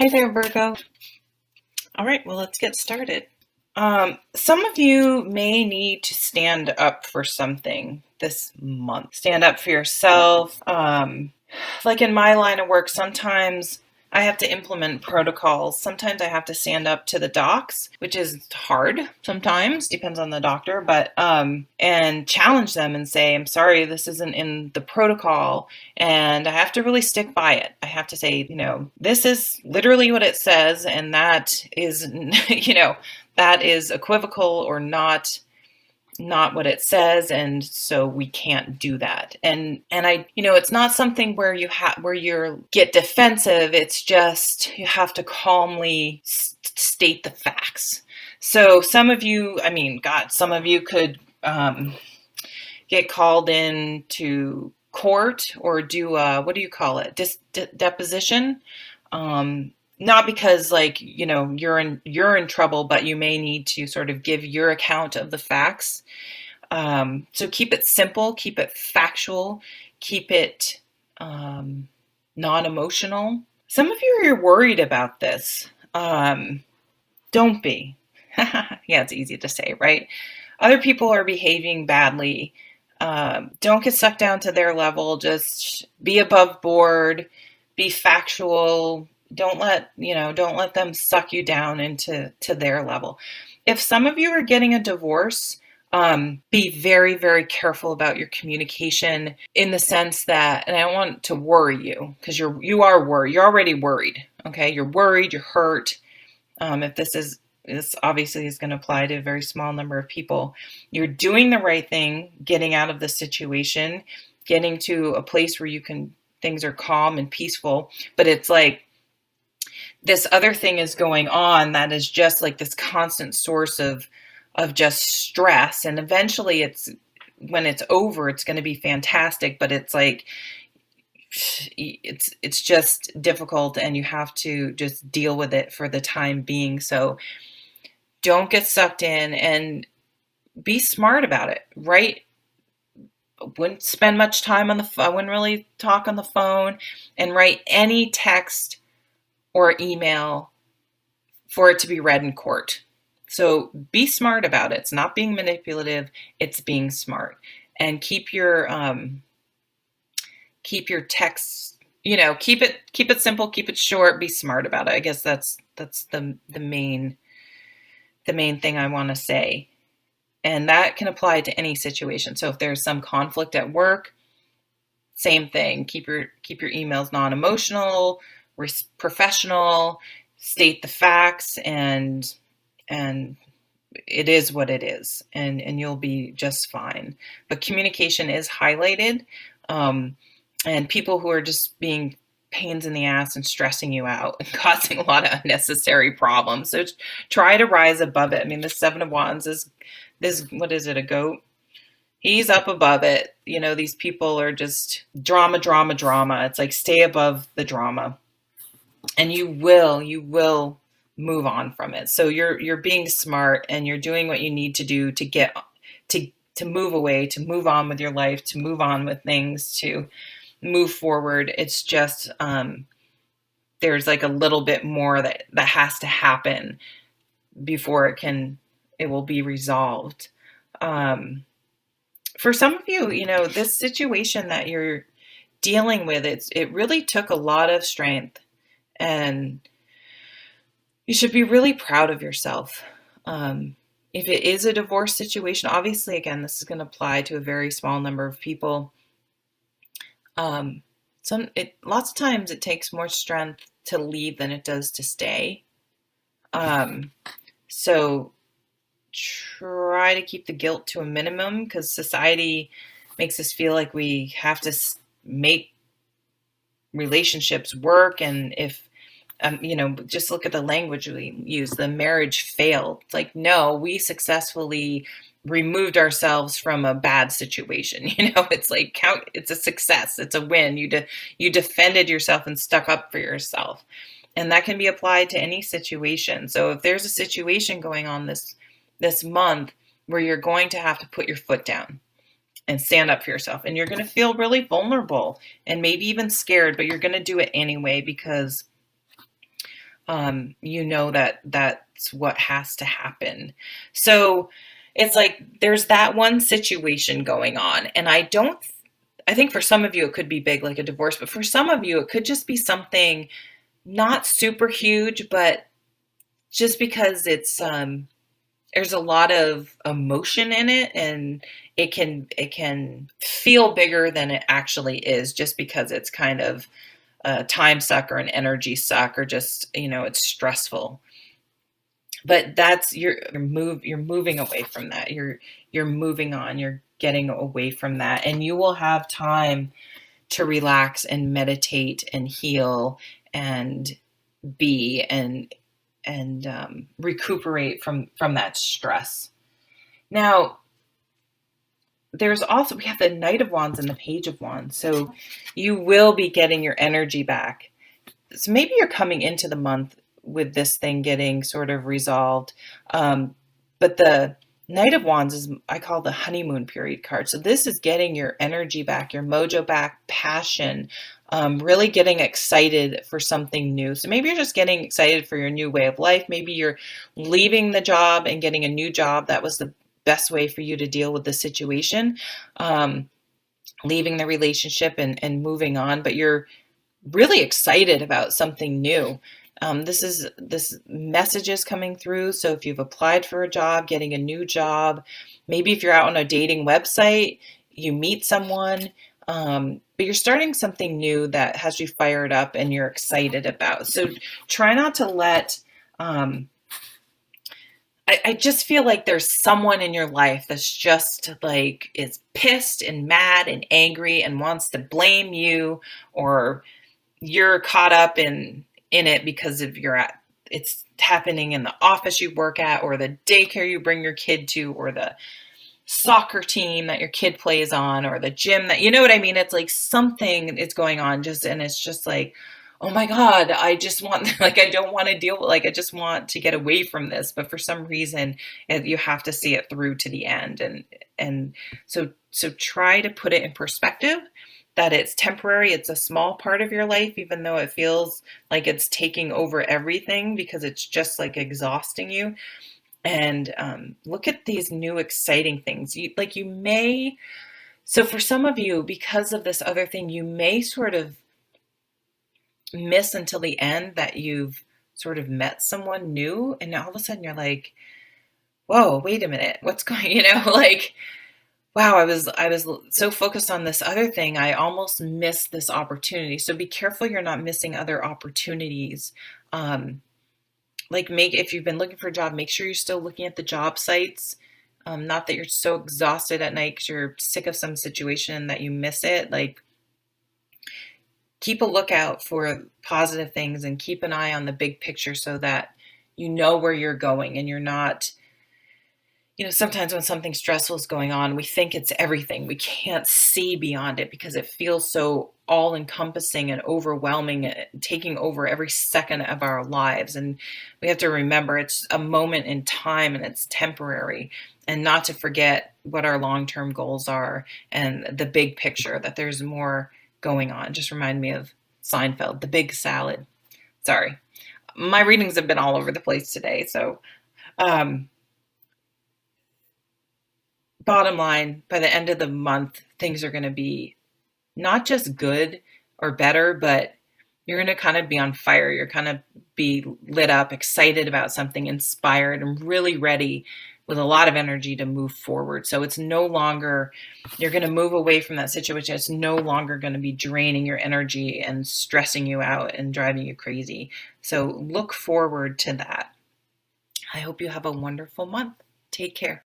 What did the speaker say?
Hi there, Virgo. All right, well, let's get started. Some of you may need to stand up for something this month. Stand up for yourself. Like in my line of work, sometimes I have to implement protocols. Sometimes I have to stand up to the docs, which is hard sometimes, depends on the doctor, but and challenge them and say, I'm sorry, this isn't in the protocol. And I have to really stick by it. I have to say, this is literally what it says, and that is, that is equivocal or not what it says, and so we can't do that. And I, it's not something where you get defensive. It's just you have to calmly state the facts. So some of you, some of you could get called in to court or do what do you call it, deposition. Not because you're in trouble, but you may need to sort of give your account of the facts. So keep it simple, keep it factual, keep it non-emotional. Some of you are worried about this. Don't be. Yeah, it's easy to say, right? Other people are behaving badly. Don't get sucked down to their level. Just be above board, be factual. Don't let them suck you down into their level. If some of you are getting a divorce, be very, very careful about your communication, in the sense that, and I don't want to worry you, because you are worried. You're already worried. Okay, you're worried. You're hurt. If this obviously is going to apply to a very small number of people. You're doing the right thing, getting out of the situation, getting to a place where things are calm and peaceful. But it's like this other thing is going on that is just like this constant source of just stress. And eventually when it's over, it's going to be fantastic. But it's like, it's just difficult, and you have to just deal with it for the time being. So don't get sucked in, and be smart about it, right? Wouldn't spend much time on the phone. I wouldn't really talk on the phone, and write any text or email for it to be read in court. So be smart about it. It's not being manipulative. It's being smart. And keep your texts, keep it simple, keep it short, be smart about it. I guess that's the main thing I want to say. And that can apply to any situation. So if there's some conflict at work, same thing. Keep your emails non-emotional, professional, state the facts, and it is what it is, and you'll be just fine. But communication is highlighted, and people who are just being pains in the ass and stressing you out and causing a lot of unnecessary problems. So try to rise above it. I mean, the Seven of Wands is this, what is it, a goat? He's up above it. These people are just drama. It's like, stay above the drama, and you will move on from it. So you're being smart, and you're doing what you need to do to get to move away, to move on with your life, to move on with things, to move forward. It's just there's like a little bit more that has to happen before it will be resolved. For some of you, this situation that you're dealing with, it really took a lot of strength, and you should be really proud of yourself. If it is a divorce situation, obviously, again, this is going to apply to a very small number of people. Lots of times it takes more strength to leave than it does to stay. So try to keep the guilt to a minimum, because society makes us feel like we have to make relationships work. And if just look at the language we use, the marriage failed. It's like, no, we successfully removed ourselves from a bad situation. It's like, it's a success. It's a win. You defended yourself and stuck up for yourself. And that can be applied to any situation. So if there's a situation going on this month where you're going to have to put your foot down and stand up for yourself, and you're going to feel really vulnerable and maybe even scared, but you're going to do it anyway, because you know that that's what has to happen. So it's like there's that one situation going on. And I think for some of you it could be big, like a divorce, but for some of you it could just be something not super huge, but just because there's a lot of emotion in it, and it can feel bigger than it actually is, just because it's kind of a time suck or an energy suck, or just, it's stressful. But that's you're moving away from that. You're moving on. You're getting away from that, and you will have time to relax and meditate and heal and be and recuperate from that stress. Now, there's also, we have the Knight of Wands and the Page of Wands. So you will be getting your energy back. So maybe you're coming into the month with this thing getting sort of resolved. But the Knight of Wands is, I call the honeymoon period card. So this is getting your energy back, your mojo back, passion, really getting excited for something new. So maybe you're just getting excited for your new way of life. Maybe you're leaving the job and getting a new job. That was the best way for you to deal with the situation. Leaving the relationship and moving on, but you're really excited about something new. This message is coming through. So if you've applied for a job, getting a new job, maybe if you're out on a dating website, you meet someone, but you're starting something new that has you fired up and you're excited about. So try not to let, I just feel like there's someone in your life that's just like is pissed and mad and angry and wants to blame you, or you're caught up in it because of it's happening in the office you work at, or the daycare you bring your kid to, or the soccer team that your kid plays on, or the gym that, you know what I mean? It's like something is going on, and it's just like, oh my God, I just want, like, I don't want to deal with, like, I just want to get away from this. But for some reason, you have to see it through to the end. And so try to put it in perspective that it's temporary. It's a small part of your life, even though it feels like it's taking over everything, because it's just like exhausting you. And look at these new exciting things. You may, so for some of you, because of this other thing, you may sort of miss until the end that you've sort of met someone new. And all of a sudden you're like, whoa, wait a minute, what's going, like, wow, I was so focused on this other thing, I almost missed this opportunity. So be careful you're not missing other opportunities. If you've been looking for a job, make sure you're still looking at the job sites. Not that you're so exhausted at night because you're sick of some situation that you miss it. Like, keep a lookout for positive things and keep an eye on the big picture, so that you know where you're going and you're not, sometimes when something stressful is going on, we think it's everything. We can't see beyond it because it feels so all encompassing and overwhelming, taking over every second of our lives. And we have to remember it's a moment in time and it's temporary, and not to forget what our long-term goals are and the big picture, that there's more going on. Just remind me of Seinfeld, the big salad. Sorry. My readings have been all over the place today. So, bottom line, by the end of the month, things are going to be not just good or better, but you're going to kind of be on fire. You're kind of be lit up, excited about something, inspired, and really ready with a lot of energy to move forward. So it's no longer, you're going to move away from that situation. It's no longer going to be draining your energy and stressing you out and driving you crazy. So look forward to that. I hope you have a wonderful month. Take care.